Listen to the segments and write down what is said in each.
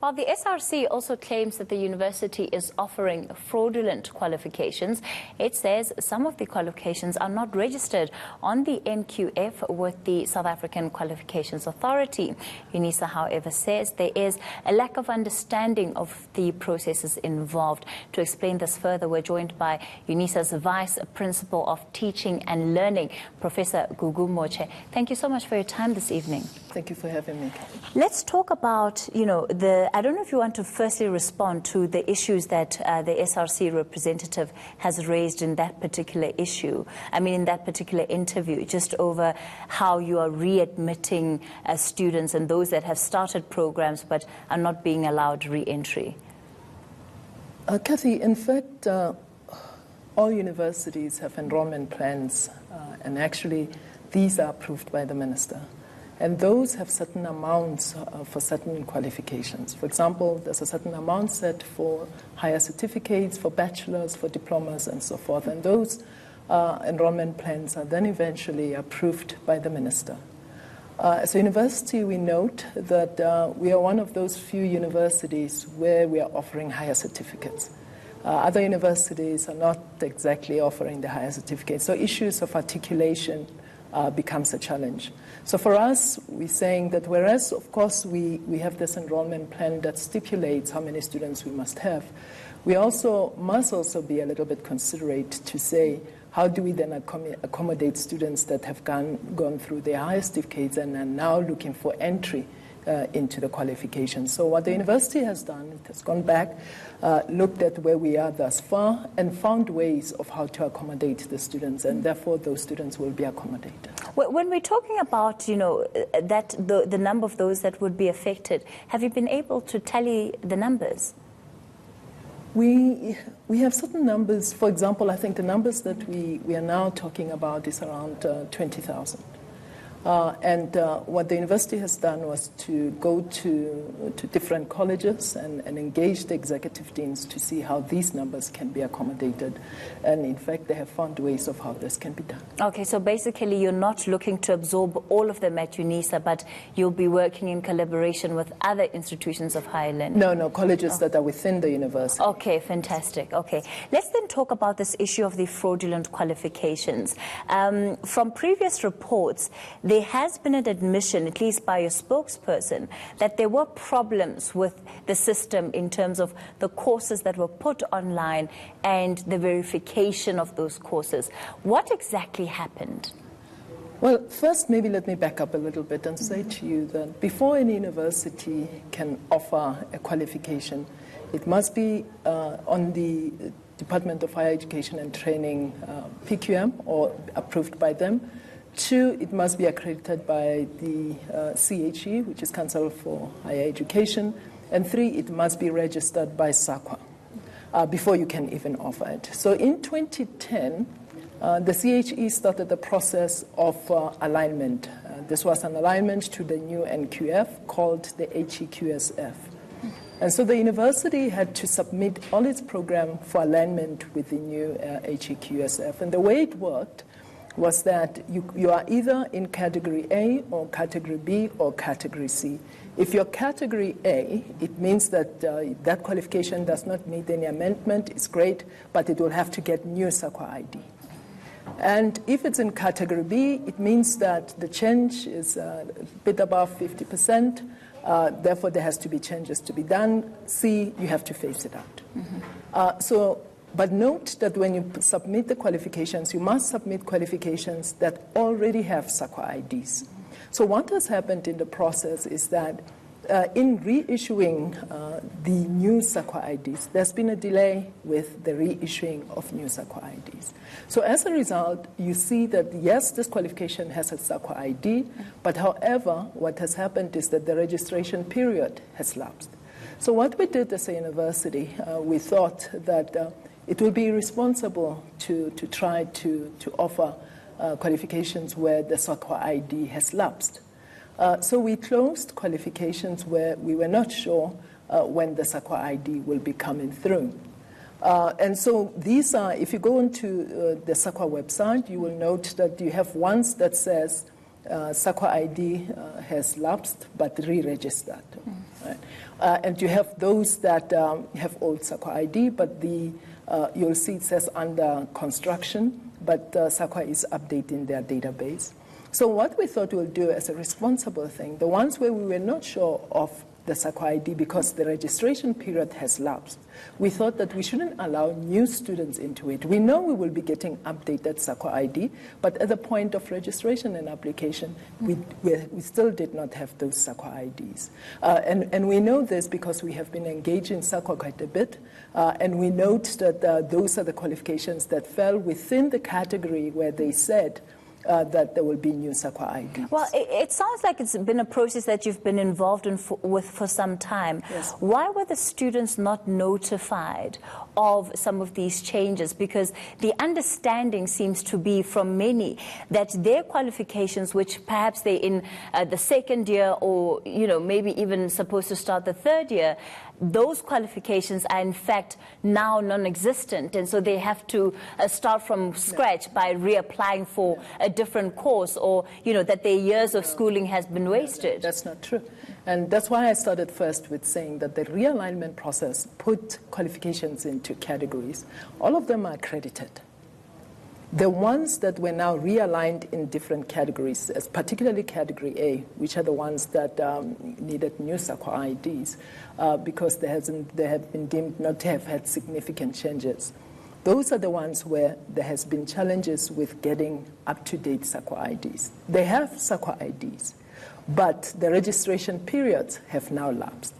While the SRC also claims that the university is offering fraudulent qualifications, it says some of the qualifications are not registered on the NQF with the South African Qualifications Authority. Unisa, however, says there is a lack of understanding of the processes involved. To explain this further, we're joined by Unisa's Vice Principal of Teaching and Learning, Professor Gugu Moche. Thank you so much for your time this evening. Thank you for having me. Let's talk about, I don't know if you want to firstly respond to the issues that the SRC representative has raised in that particular issue. In that particular interview, just over how you are readmitting students and those that have started programs but are not being allowed re-entry. Kathy, in fact, all universities have enrollment plans, and actually these are approved by the minister. And those have certain amounts for certain qualifications. For example, there's a certain amount set for higher certificates, for bachelors, for diplomas, and so forth. And those enrollment plans are then eventually approved by the minister. As a university, we note that we are one of those few universities where we are offering higher certificates. Other universities are not exactly offering the higher certificates. So issues of articulation becomes a challenge. So for us, we're saying that whereas, of course, we have this enrollment plan that stipulates how many students we must have, we must also be a little bit considerate to say, how do we then accommodate students that have gone through their higher certificates and are now looking for entry into the qualifications. So what the university has done, it has gone back, looked at where we are thus far, and found ways of how to accommodate the students, and therefore those students will be accommodated. When we're talking about, that the number of those that would be affected, have you been able to tally the numbers? We have certain numbers. For example, I think the numbers that we are now talking about is around 20,000. And what the university has done was to go to different colleges and engage the executive deans to see how these numbers can be accommodated. And in fact, they have found ways of how this can be done. Okay, so basically you're not looking to absorb all of them at Unisa, but you'll be working in collaboration with other institutions of higher learning? No, colleges that are within the university. Okay, fantastic. Okay, let's then talk about this issue of the fraudulent qualifications. From previous reports, there has been an admission, at least by a spokesperson, that there were problems with the system in terms of the courses that were put online and the verification of those courses. What exactly happened? Well, first, maybe let me back up a little bit and say to you that before any university can offer a qualification, it must be on the Department of Higher Education and Training, PQM, or approved by them. 2, it must be accredited by the CHE, which is Council for Higher Education. And 3, it must be registered by SAQA before you can even offer it. So in 2010, the CHE started the process of alignment. This was an alignment to the new NQF called the HEQSF. And so the university had to submit all its program for alignment with the new HEQSF. And the way it worked was that you are either in Category A or Category B or Category C. If you're Category A, it means that that qualification does not need any amendment. It's great, but it will have to get new SAQA ID. And if it's in Category B, it means that the change is a bit above 50%. Therefore, there has to be changes to be done. C, you have to phase it out. Mm-hmm. But note that when you submit the qualifications, you must submit qualifications that already have SAQA IDs. So what has happened in the process is that in reissuing the new SAQA IDs, there's been a delay with the reissuing of new SAQA IDs. So as a result, you see that, yes, this qualification has a SAQA ID, but however, what has happened is that the registration period has lapsed. So what we did as a university, we thought that it would be irresponsible to try to offer qualifications where the SAQA ID has lapsed. So we closed qualifications where we were not sure when the SAQA ID will be coming through. And so these are, if you go onto the SAQA website, you will note that you have ones that says SAQA ID has lapsed but re-registered. Right? And you have those that have old SAQA ID, but you'll see it says under construction, but SAQA is updating their database. So what we thought we'll do as a responsible thing, the ones where we were not sure of the SAQA ID because the registration period has lapsed, we thought that we shouldn't allow new students into it. We know we will be getting updated SAQA ID, but at the point of registration and application, we still did not have those SAQA IDs. And we know this because we have been engaged in SAQA quite a bit, and we note that those are the qualifications that fell within the category where they said that there will be new SAQA IDs. Well, it sounds like it's been a process that you've been involved in for some time. Yes. Why were the students not notified of some of these changes? Because the understanding seems to be from many that their qualifications, which perhaps they're in the second year or, maybe even supposed to start the third year, those qualifications are in fact now non-existent, and so they have to start from scratch by reapplying for a different course, or that their years of schooling has been wasted. That's not true. And that's why I started first with saying that the realignment process put qualifications into categories. All of them are accredited. The ones that were now realigned in different categories, as particularly Category A, which are the ones that needed new SAQA IDs because they have been deemed not to have had significant changes. Those are the ones where there has been challenges with getting up-to-date SAQA IDs. They have SAQA IDs, but the registration periods have now lapsed.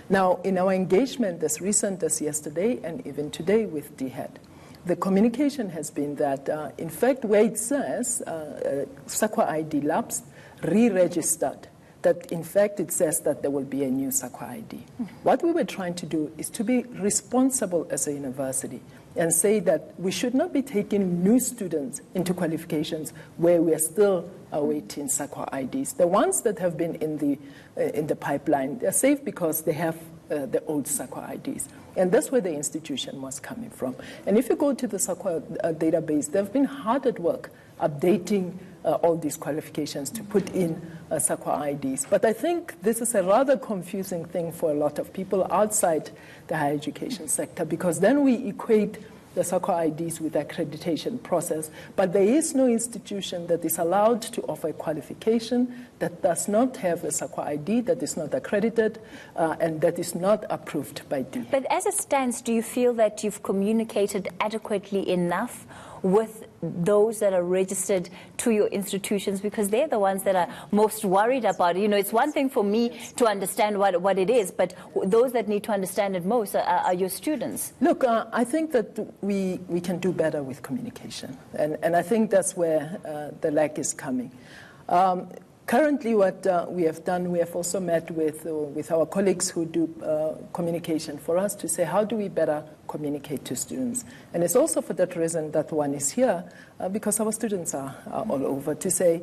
Now, in our engagement as recent as yesterday and even today with DHET, the communication has been that, in fact, where it says SAQA ID lapsed, re-registered, that in fact it says that there will be a new SAQA ID. What we were trying to do is to be responsible as a university and say that we should not be taking new students into qualifications where we are still awaiting SAQA IDs. The ones that have been in the pipeline, they're safe because they have the old SAQA IDs. And that's where the institution was coming from. And if you go to the SAQA database, they've been hard at work updating all these qualifications to put in SAQA IDs. But I think this is a rather confusing thing for a lot of people outside the higher education sector, because then we equate the SAQA IDs with the accreditation process, but there is no institution that is allowed to offer a qualification that does not have a SAQA ID, that is not accredited, and that is not approved by DHET. But as it stands, do you feel that you've communicated adequately enough with those that are registered to your institutions, because they're the ones that are most worried about it? It's one thing for me to understand what it is, but those that need to understand it most are your students. Look, I think that we can do better with communication, and I think that's where the lack is coming. Currently, what we have done, we have also met with our colleagues who do communication for us to say, how do we better communicate to students? And it's also for that reason that one is here, because our students are all over, to say,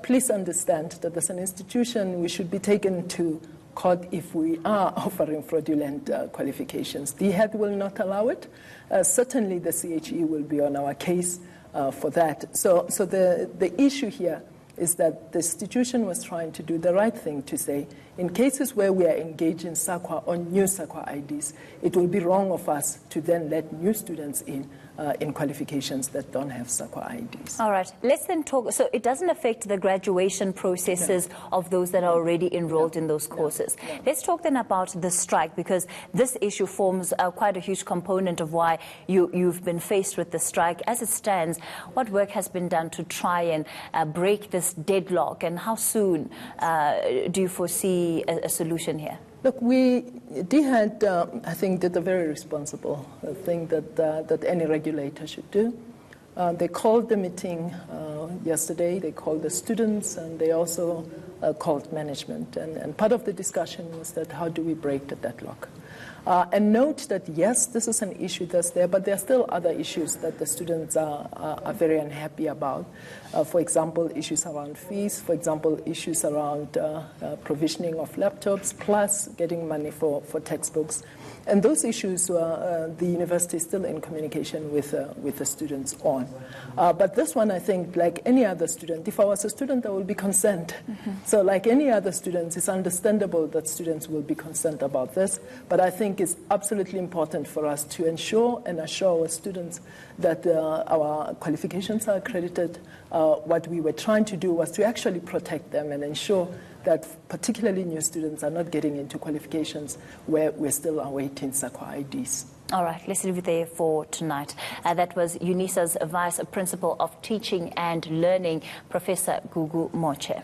please understand that as an institution, we should be taken to court if we are offering fraudulent qualifications. DHET will not allow it. Certainly, the CHE will be on our case for that. So the issue here is that the institution was trying to do the right thing to say, in cases where we are engaged in SAQA on new SAQA IDs, it will be wrong of us to then let new students in qualifications that don't have SAQA IDs. All right, let's then talk. So it doesn't affect the graduation processes of those that are already enrolled in those courses. Let's talk then about the strike, because this issue forms quite a huge component of why you've been faced with the strike. As it stands, what work has been done to try and break this deadlock, and how soon do you foresee a solution here? Look, DHET, I think, did a very responsible thing that any regulator should do. They called the meeting yesterday. They called the students, and they also called management. And part of the discussion was that how do we break the deadlock? And note that, yes, this is an issue that's there, but there are still other issues that the students are very unhappy about. For example, issues around fees, for example, issues around provisioning of laptops, plus getting money for textbooks. And those issues, the university is still in communication with the students on. But this one, I think, like any other student, if I was a student, I would be concerned. So like any other students, it's understandable that students will be concerned about this. But I think it's absolutely important for us to ensure and assure our students that our qualifications are accredited. What we were trying to do was to actually protect them and ensure that particularly new students are not getting into qualifications where we're still awaiting SAQA IDs. All right, let's leave it there for tonight. That was Unisa's Vice Principal of Teaching and Learning, Professor Gugu Moche.